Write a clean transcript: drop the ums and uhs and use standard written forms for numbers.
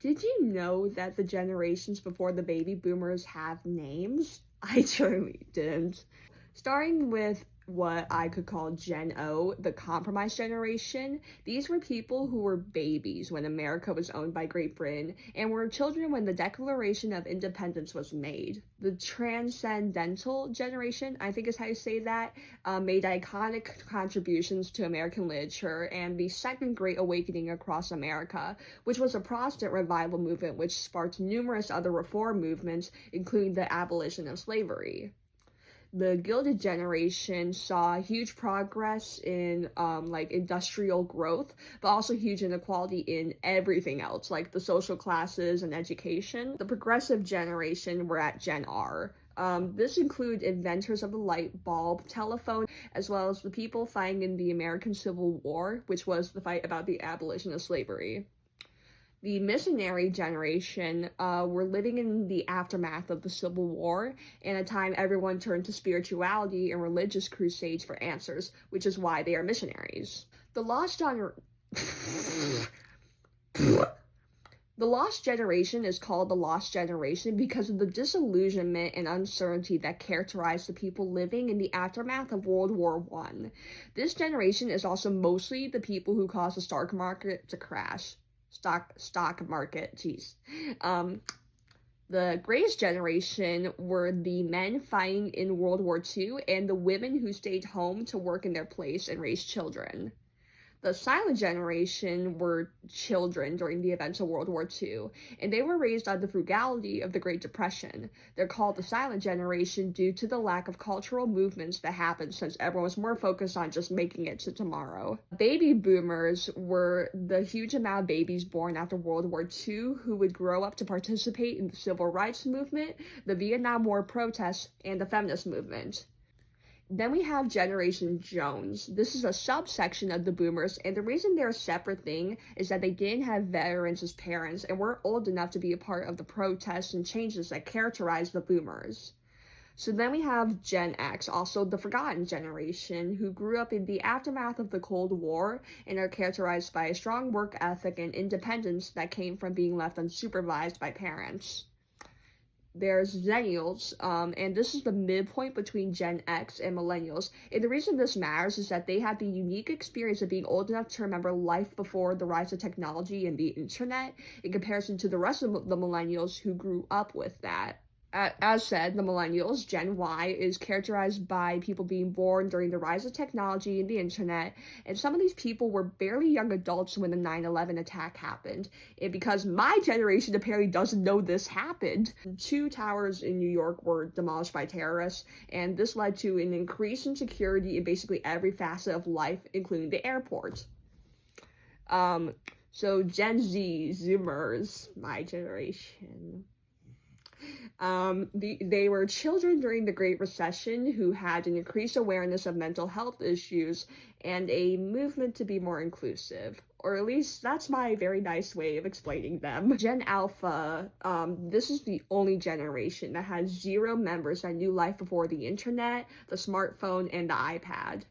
Did you know that the generations before the baby boomers have names? I truly didn't. Starting with what I could call Gen O, the compromise generation, these were people who were babies when America was owned by Great Britain and were children when the Declaration of Independence was made. The transcendental generation, I think is how you say that, made iconic contributions to American literature and the Second Great Awakening across America, which was a Protestant revival movement which sparked numerous other reform movements, including the abolition of slavery. The Gilded Generation saw huge progress in industrial growth, but also huge inequality in everything else, like the social classes and education. The Progressive Generation were at Gen R. This included inventors of the light bulb, telephone, as well as the people fighting in the American Civil War, which was the fight about the abolition of slavery. The missionary generation were living in the aftermath of the Civil War, and a time everyone turned to spirituality and religious crusades for answers, which is why they are missionaries. The Lost Generation is called the Lost Generation because of the disillusionment and uncertainty that characterized the people living in the aftermath of World War I. This generation is also mostly the people who caused the stock market to crash. Stock market, geez. The greatest generation were the men fighting in World War II and the women who stayed home to work in their place and raise children. The Silent Generation were children during the events of World War II, and they were raised on the frugality of the Great Depression. They're called the Silent Generation due to the lack of cultural movements that happened since everyone was more focused on just making it to tomorrow. Baby boomers were the huge amount of babies born after World War II who would grow up to participate in the Civil Rights Movement, the Vietnam War protests, and the feminist movement. Then we have Generation Jones. This is a subsection of the boomers, and the reason they're a separate thing is that they didn't have veterans as parents and weren't old enough to be a part of the protests and changes that characterized the boomers. So then we have Gen X, also the forgotten generation, who grew up in the aftermath of the Cold War and are characterized by a strong work ethic and independence that came from being left unsupervised by parents. There's Zennials, and this is the midpoint between Gen X and Millennials. And the reason this matters is that they have the unique experience of being old enough to remember life before the rise of technology and the internet, in comparison to the rest of the Millennials who grew up with that. As said, the Millennials, Gen Y, is characterized by people being born during the rise of technology and the internet, and some of these people were barely young adults when the 9/11 attack happened. And because my generation apparently doesn't know this happened, 2 towers in New York were demolished by terrorists, and this led to an increase in security in basically every facet of life, including the airport. So Gen Z, Zoomers, my generation. They were children during the Great Recession who had an increased awareness of mental health issues and a movement to be more inclusive. Or at least that's my very nice way of explaining them. Gen Alpha, this is the only generation that has 0 members that knew life before the internet, the smartphone, and the iPad.